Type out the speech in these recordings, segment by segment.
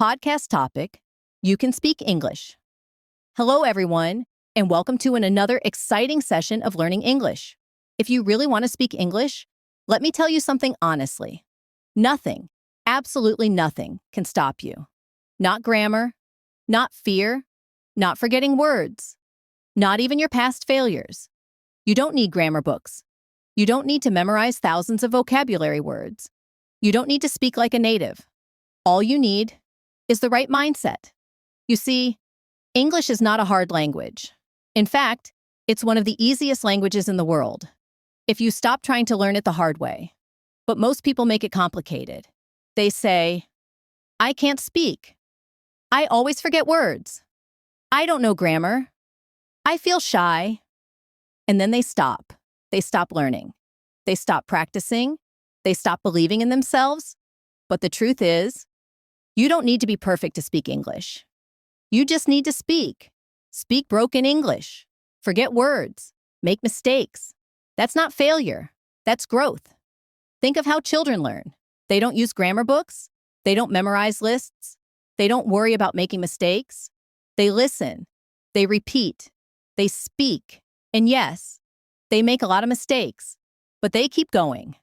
podcast topic, You Can Speak English. Hello, everyone, and welcome to another exciting session of learning English. If you really want to speak English, let me tell you something honestly. Nothing, absolutely nothing, can stop you. Not grammar, not fear, not forgetting words, not even your past failures. You don't need grammar books. You don't need to memorize thousands of vocabulary words. You don't need to speak like a native. All you need is the right mindset. You see, English is not a hard language. In fact, it's one of the easiest languages in the world, if you stop trying to learn it the hard way. But most people make it complicated. They say, I can't speak. I always forget words. I don't know grammar. I feel shy. And then they stop. They stop learning. They stop practicing. They stop believing in themselves. But the truth is, you don't need to be perfect to speak English. You just need to speak. Speak broken English. Forget words. Make mistakes. That's not failure. That's growth. Think of how children learn. They don't use grammar books. They don't memorize lists. They don't worry about making mistakes. They listen. They repeat. They speak. And yes, they make a lot of mistakes, but they keep going.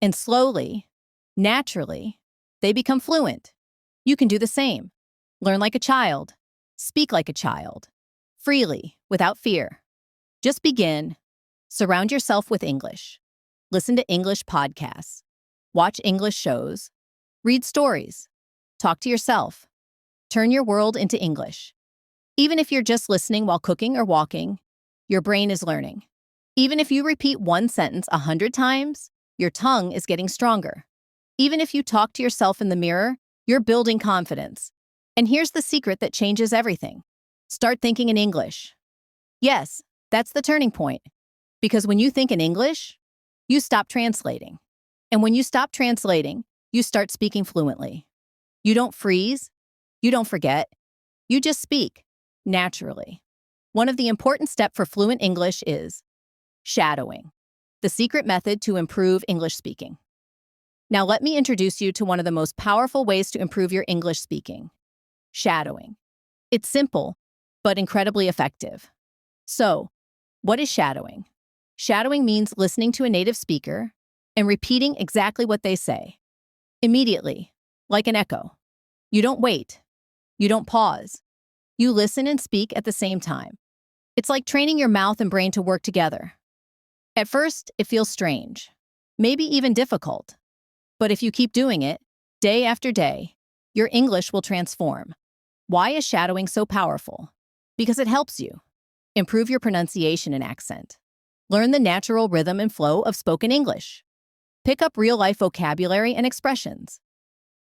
And slowly, naturally, they become fluent. You can do the same. Learn like a child. Speak like a child. Freely, without fear. Just begin. Surround yourself with English. Listen to English podcasts. Watch English shows. Read stories. Talk to yourself. Turn your world into English. Even if you're just listening while cooking or walking, your brain is learning. Even if you repeat one sentence 100 times, your tongue is getting stronger. Even if you talk to yourself in the mirror, you're building confidence. And here's the secret that changes everything. Start thinking in English. Yes, that's the turning point. Because when you think in English, you stop translating. And when you stop translating, you start speaking fluently. You don't freeze. You don't forget. You just speak naturally. One of the important steps for fluent English is shadowing, the secret method to improve English speaking. Now let me introduce you to one of the most powerful ways to improve your English speaking: shadowing. It's simple, but incredibly effective. So, what is shadowing? Shadowing means listening to a native speaker and repeating exactly what they say. Immediately, like an echo. You don't wait. You don't pause. You listen and speak at the same time. It's like training your mouth and brain to work together. At first, it feels strange, maybe even difficult. But if you keep doing it, day after day, your English will transform. Why is shadowing so powerful? Because it helps you improve your pronunciation and accent. Learn the natural rhythm and flow of spoken English. Pick up real-life vocabulary and expressions.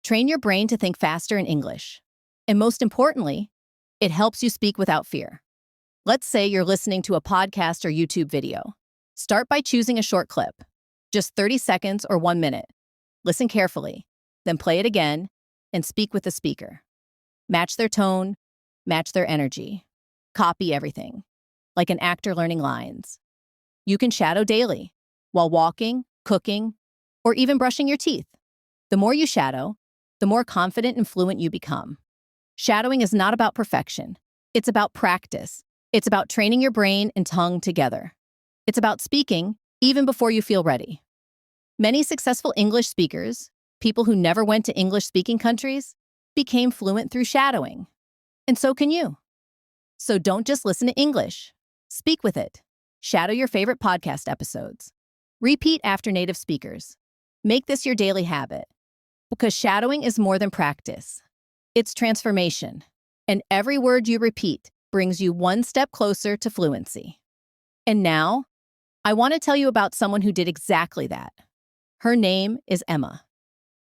Train your brain to think faster in English. And most importantly, it helps you speak without fear. Let's say you're listening to a podcast or YouTube video. Start by choosing a short clip, just 30 seconds or 1 minute. Listen carefully, then play it again, and speak with the speaker. Match their tone, match their energy. Copy everything, like an actor learning lines. You can shadow daily, while walking, cooking, or even brushing your teeth. The more you shadow, the more confident and fluent you become. Shadowing is not about perfection. It's about practice. It's about training your brain and tongue together. It's about speaking even before you feel ready. Many successful English speakers, people who never went to English-speaking countries, became fluent through shadowing. And so can you. So don't just listen to English. Speak with it. Shadow your favorite podcast episodes. Repeat after native speakers. Make this your daily habit. Because shadowing is more than practice. It's transformation. And every word you repeat brings you one step closer to fluency. And now, I want to tell you about someone who did exactly that. Her name is Emma.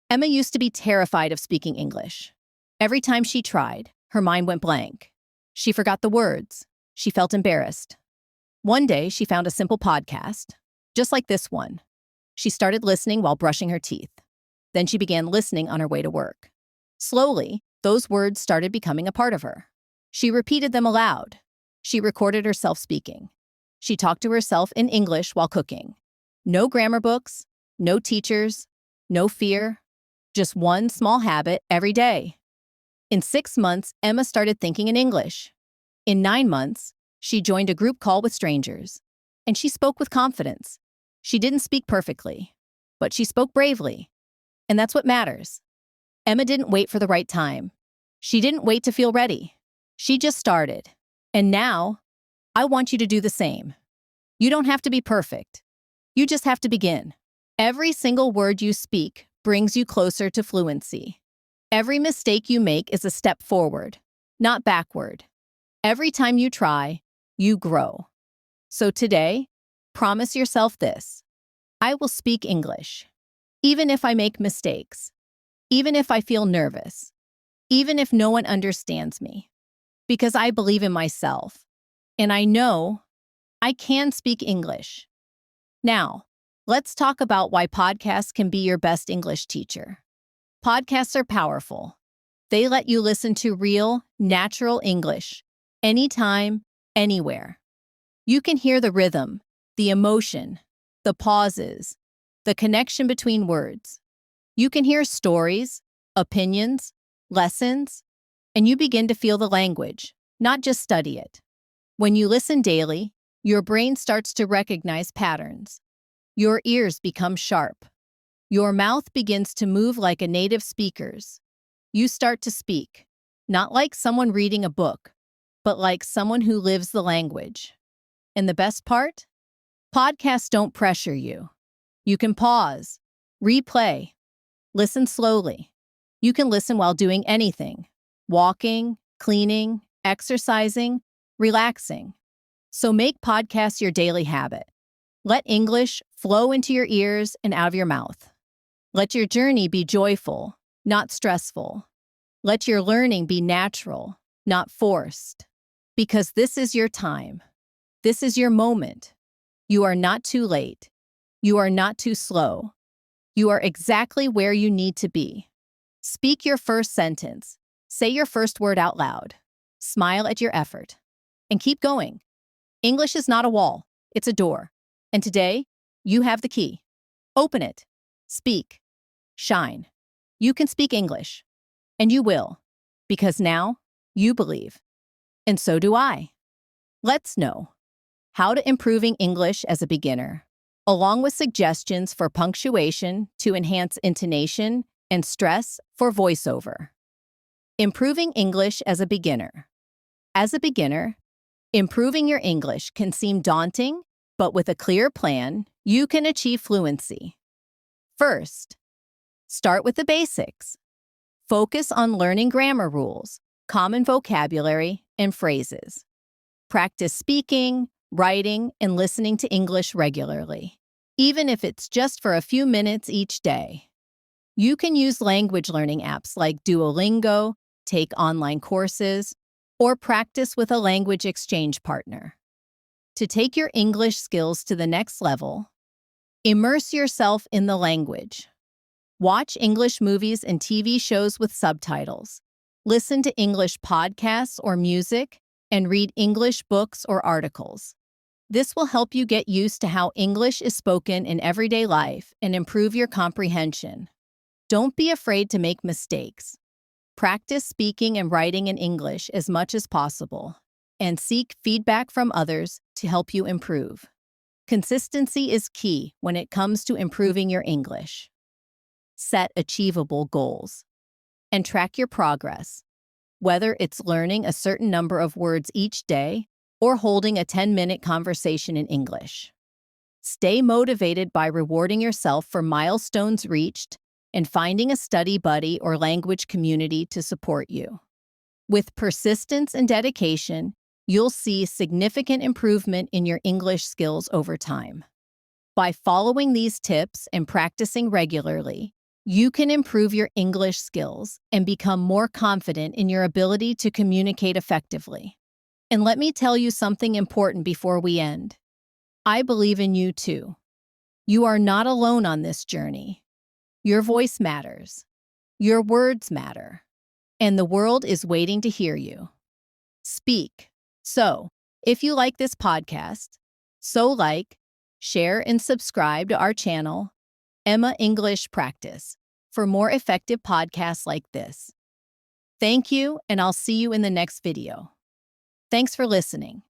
Emma used to be terrified of speaking English. Every time she tried, her mind went blank. She forgot the words. She felt embarrassed. One day, she found a simple podcast, just like this one. She started listening while brushing her teeth. Then she began listening on her way to work. Slowly, those words started becoming a part of her. She repeated them aloud. She recorded herself speaking. She talked to herself in English while cooking. No grammar books, no teachers, no fear, just one small habit every day. In 6 months, Emma started thinking in English. In 9 months, she joined a group call with strangers, and she spoke with confidence. She didn't speak perfectly, but she spoke bravely, and that's what matters. Emma didn't wait for the right time. She didn't wait to feel ready. She just started. And now, I want you to do the same. You don't have to be perfect. You just have to begin. Every single word you speak brings you closer to fluency. Every mistake you make is a step forward, not backward. Every time you try, you grow. So today, promise yourself this. I will speak English, even if I make mistakes, even if I feel nervous, even if no one understands me, because I believe in myself, and I know I can speak English. Now, let's talk about why podcasts can be your best English teacher. Podcasts are powerful. They let you listen to real, natural English, anytime, anywhere. You can hear the rhythm, the emotion, the pauses, the connection between words. You can hear stories, opinions, lessons, and you begin to feel the language, not just study it. When you listen daily, your brain starts to recognize patterns. Your ears become sharp. Your mouth begins to move like a native speaker's. You start to speak, not like someone reading a book, but like someone who lives the language. And the best part? Podcasts don't pressure you. You can pause, replay, listen slowly. You can listen while doing anything, walking, cleaning, exercising, relaxing. So make podcasts your daily habit. Let English flow into your ears and out of your mouth. Let your journey be joyful, not stressful. Let your learning be natural, not forced. Because this is your time. This is your moment. You are not too late. You are not too slow. You are exactly where you need to be. Speak your first sentence. Say your first word out loud. Smile at your effort. And keep going. English is not a wall. It's a door. And today, you have the key. Open it. Speak. Shine. You can speak English. And you will. Because now, you believe. And so do I. Let's know how to improving English as a beginner, along with suggestions for punctuation to enhance intonation and stress for voiceover. Improving English as a beginner. As a beginner, improving your English can seem daunting, but with a clear plan, you can achieve fluency. First, start with the basics. Focus on learning grammar rules, common vocabulary, and phrases. Practice speaking, writing, and listening to English regularly, even if it's just for a few minutes each day. You can use language learning apps like Duolingo, take online courses, or practice with a language exchange partner. To take your English skills to the next level, immerse yourself in the language. Watch English movies and TV shows with subtitles. Listen to English podcasts or music, and read English books or articles. This will help you get used to how English is spoken in everyday life and improve your comprehension. Don't be afraid to make mistakes. Practice speaking and writing in English as much as possible, and seek feedback from others to help you improve. Consistency is key when it comes to improving your English. Set achievable goals and track your progress, whether it's learning a certain number of words each day or holding a 10-minute conversation in English. Stay motivated by rewarding yourself for milestones reached and finding a study buddy or language community to support you. With persistence and dedication, you'll see significant improvement in your English skills over time. By following these tips and practicing regularly, you can improve your English skills and become more confident in your ability to communicate effectively. And let me tell you something important before we end. I believe in you too. You are not alone on this journey. Your voice matters. Your words matter. And the world is waiting to hear you. Speak. So, if you like this podcast, share, and subscribe to our channel, Emma English Practice, for more effective podcasts like this. Thank you, and I'll see you in the next video. Thanks for listening.